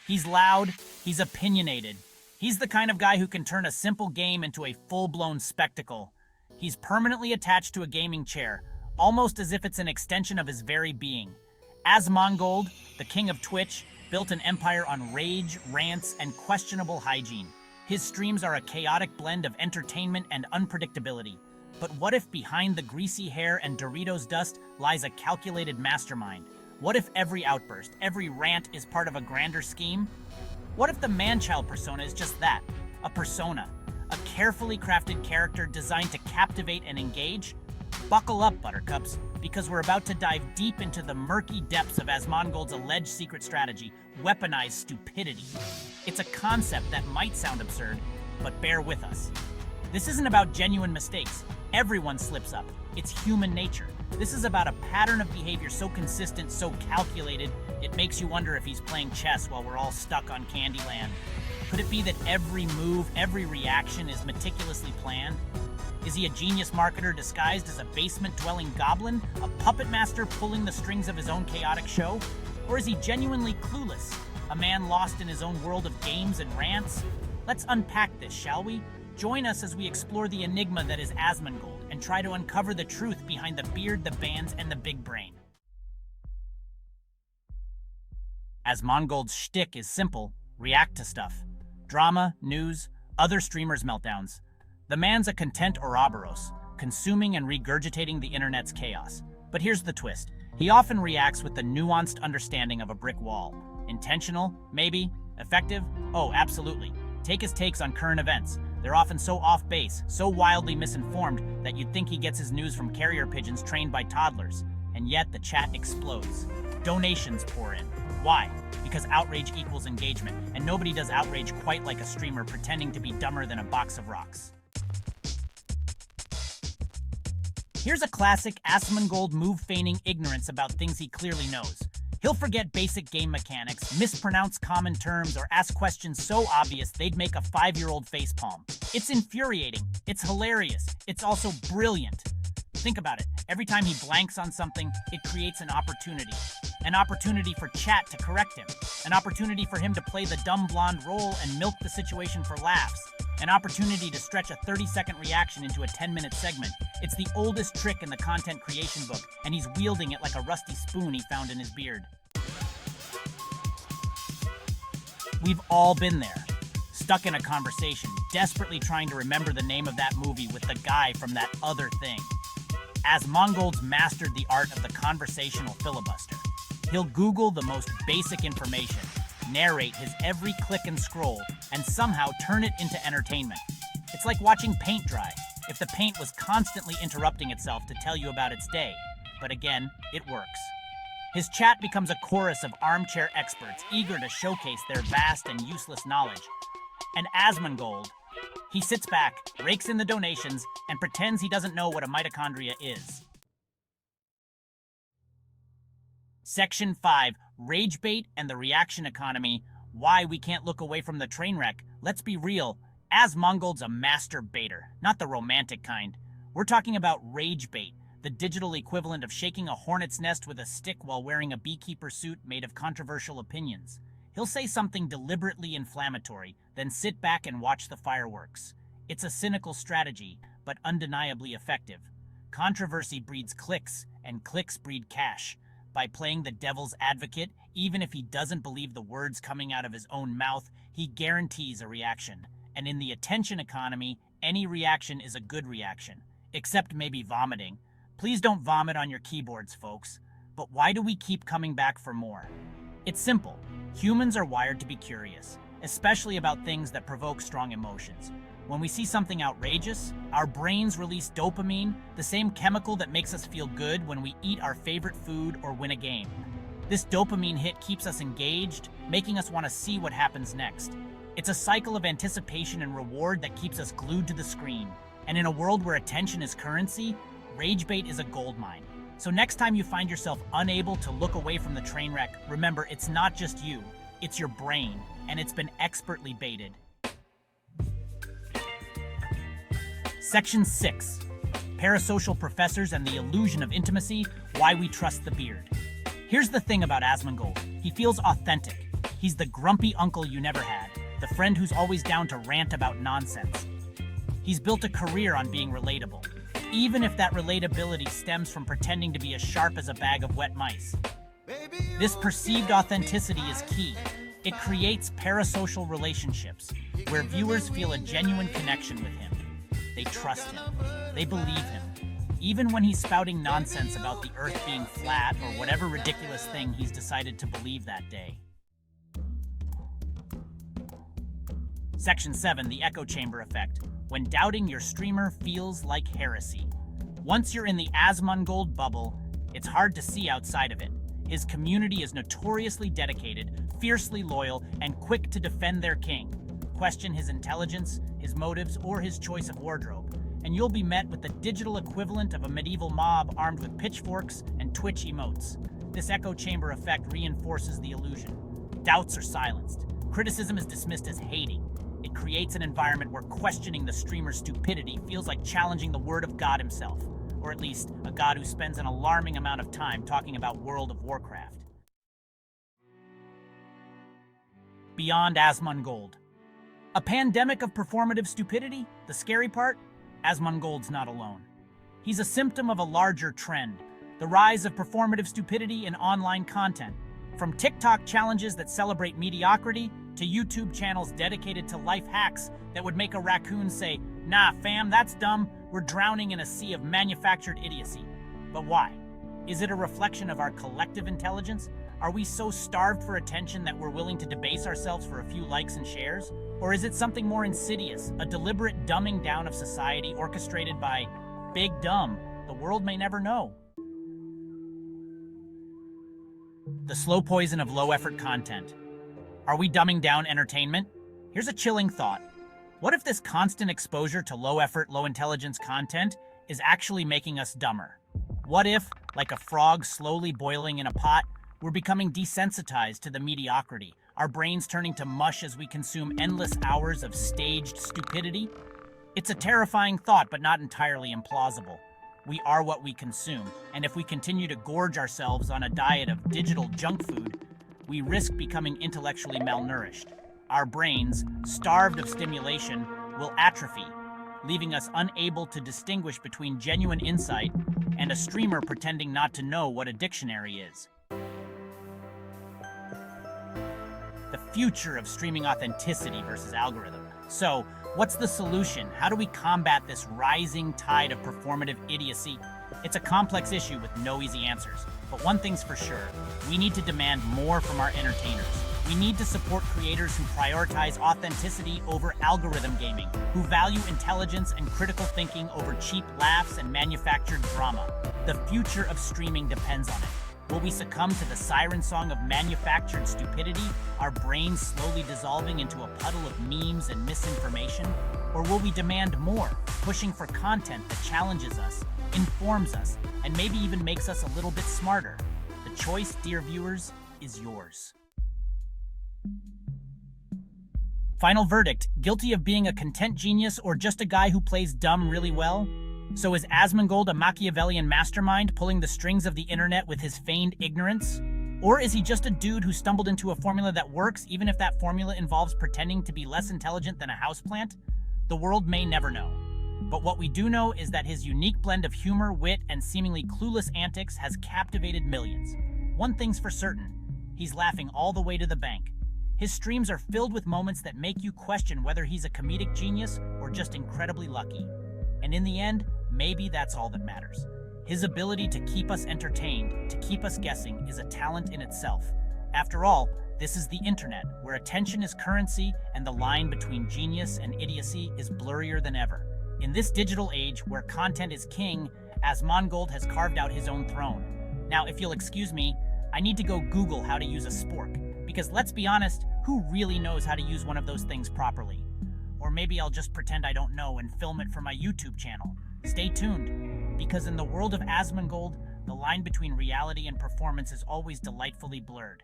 He's loud, he's opinionated. He's the kind of guy who can turn a simple game into a full-blown spectacle. He's permanently attached to a gaming chair, almost as if it's an extension of his very being. Asmongold, the king of Twitch, built an empire on rage, rants, and questionable hygiene. His streams are a chaotic blend of entertainment and unpredictability. But what if behind the greasy hair and Doritos dust lies a calculated mastermind? What if every outburst, every rant is part of a grander scheme? What if the man-child persona is just that, a persona, a carefully crafted character designed to captivate and engage? Buckle up, buttercups, because we're about to dive deep into the murky depths of Asmongold's alleged secret strategy, weaponized stupidity. It's a concept that might sound absurd, but bear with us. This isn't about genuine mistakes. Everyone slips up. It's human nature. This is about a pattern of behavior so consistent, so calculated, it makes you wonder if he's playing chess while we're all stuck on Candyland. Could it be that every move, every reaction is meticulously planned? Is he a genius marketer disguised as a basement-dwelling goblin, a puppet master pulling the strings of his own chaotic show? Or is he genuinely clueless, a man lost in his own world of games and rants? Let's unpack this, shall we? Join us as we explore the enigma that is Asmongold and try to uncover the truth behind the beard, the bands, and the big brain. Asmongold's shtick is simple: react to stuff. Drama, news, other streamers' meltdowns. The man's a content Ouroboros, consuming and regurgitating the internet's chaos. But here's the twist. He often reacts with the nuanced understanding of a brick wall. Intentional? Maybe. Effective? Oh, absolutely. Take his takes on current events. They're often so off base, so wildly misinformed, that you'd think he gets his news from carrier pigeons trained by toddlers. And yet the chat explodes. Donations pour in. Why? Because outrage equals engagement, and nobody does outrage quite like a streamer pretending to be dumber than a box of rocks. Here's a classic Asmongold move feigning ignorance about things he clearly knows. He'll forget basic game mechanics, mispronounce common terms, or ask questions so obvious they'd make a 5-year-old facepalm. It's infuriating. It's hilarious. It's also brilliant. Think about it. Every time he blanks on something, it creates an opportunity. An opportunity for chat to correct him. An opportunity for him to play the dumb blonde role and milk the situation for laughs. An opportunity to stretch a 30-second reaction into a 10-minute segment. It's the oldest trick in the content creation book, and he's wielding it like a rusty spoon he found in his beard. We've all been there. Stuck in a conversation, desperately trying to remember the name of that movie with the guy from that other thing. Asmongold's mastered the art of the conversational filibuster. He'll Google the most basic information, narrate his every click and scroll, and somehow turn it into entertainment. It's like watching paint dry, if the paint was constantly interrupting itself to tell you about its day. But again, it works. His chat becomes a chorus of armchair experts eager to showcase their vast and useless knowledge. And Asmongold, he sits back, rakes in the donations, and pretends he doesn't know what a mitochondria is. Section 5, Rage Bait and the Reaction Economy, Why We Can't Look Away from the Train Wreck. Let's be real, Asmongold's a master baiter, not the romantic kind. We're talking about rage bait, the digital equivalent of shaking a hornet's nest with a stick while wearing a beekeeper suit made of controversial opinions. He'll say something deliberately inflammatory, then sit back and watch the fireworks. It's a cynical strategy, but undeniably effective. Controversy breeds clicks, and clicks breed cash. By playing the devil's advocate, even if he doesn't believe the words coming out of his own mouth, he guarantees a reaction. And in the attention economy, any reaction is a good reaction. Except maybe vomiting. Please don't vomit on your keyboards, folks. But why do we keep coming back for more? It's simple. Humans are wired to be curious, especially about things that provoke strong emotions. When we see something outrageous, our brains release dopamine, the same chemical that makes us feel good when we eat our favorite food or win a game. This dopamine hit keeps us engaged, making us want to see what happens next. It's a cycle of anticipation and reward that keeps us glued to the screen. And in a world where attention is currency, rage bait is a goldmine. So next time you find yourself unable to look away from the train wreck, remember it's not just you, it's your brain, and it's been expertly baited. Section 6. Parasocial professors and the illusion of intimacy, why we trust the beard. Here's the thing about Asmongold. He feels authentic. He's the grumpy uncle you never had, the friend who's always down to rant about nonsense. He's built a career on being relatable, even if that relatability stems from pretending to be as sharp as a bag of wet mice. This perceived authenticity is key. It creates parasocial relationships, where viewers feel a genuine connection with him. They trust him. They believe him, even when he's spouting nonsense about the Earth being flat or whatever ridiculous thing he's decided to believe that day. Section 7, the echo chamber effect. When doubting your streamer feels like heresy. Once you're in the Asmongold bubble, it's hard to see outside of it. His community is notoriously dedicated, fiercely loyal, and quick to defend their king. Question his intelligence, his motives, or his choice of wardrobe, and you'll be met with the digital equivalent of a medieval mob armed with pitchforks and Twitch emotes. This echo chamber effect reinforces the illusion. Doubts are silenced. Criticism is dismissed as hating. It creates an environment where questioning the streamer's stupidity feels like challenging the word of God himself, or at least a god who spends an alarming amount of time talking about World of Warcraft. Beyond Asmongold. A pandemic of performative stupidity? The scary part? Asmongold's not alone. He's a symptom of a larger trend, the rise of performative stupidity in online content. From TikTok challenges that celebrate mediocrity to YouTube channels dedicated to life hacks that would make a raccoon say, "Nah, fam, that's dumb. We're drowning in a sea of manufactured idiocy." But why? Is it a reflection of our collective intelligence? Are we so starved for attention that we're willing to debase ourselves for a few likes and shares? Or is it something more insidious, a deliberate dumbing down of society orchestrated by Big Dumb? The world may never know. The slow poison of low-effort content. Are we dumbing down entertainment? Here's a chilling thought. What if this constant exposure to low-effort, low-intelligence content is actually making us dumber? What if, like a frog slowly boiling in a pot, we're becoming desensitized to the mediocrity, our brains turning to mush as we consume endless hours of staged stupidity? It's a terrifying thought, but not entirely implausible. We are what we consume, and if we continue to gorge ourselves on a diet of digital junk food, we risk becoming intellectually malnourished. Our brains, starved of stimulation, will atrophy, leaving us unable to distinguish between genuine insight and a streamer pretending not to know what a dictionary is. The future of streaming authenticity versus algorithm. So, what's the solution? How do we combat this rising tide of performative idiocy? It's a complex issue with no easy answers. But one thing's for sure, we need to demand more from our entertainers. We need to support creators who prioritize authenticity over algorithm gaming, who value intelligence and critical thinking over cheap laughs and manufactured drama. The future of streaming depends on it. Will we succumb to the siren song of manufactured stupidity, our brains slowly dissolving into a puddle of memes and misinformation? Or will we demand more, pushing for content that challenges us, informs us, and maybe even makes us a little bit smarter? The choice, dear viewers, is yours. Final verdict, guilty of being a content genius or just a guy who plays dumb really well? So is Asmongold a Machiavellian mastermind pulling the strings of the internet with his feigned ignorance? Or is he just a dude who stumbled into a formula that works even if that formula involves pretending to be less intelligent than a houseplant? The world may never know. But what we do know is that his unique blend of humor, wit, and seemingly clueless antics has captivated millions. One thing's for certain, he's laughing all the way to the bank. His streams are filled with moments that make you question whether he's a comedic genius or just incredibly lucky. And in the end, maybe that's all that matters. His ability to keep us entertained, to keep us guessing, is a talent in itself. After all, this is the internet, where attention is currency and the line between genius and idiocy is blurrier than ever. In this digital age where content is king, Asmongold has carved out his own throne. Now, if you'll excuse me, I need to go Google how to use a spork, because let's be honest, who really knows how to use one of those things properly? Or maybe I'll just pretend I don't know and film it for my YouTube channel. Stay tuned, because in the world of Asmongold, the line between reality and performance is always delightfully blurred.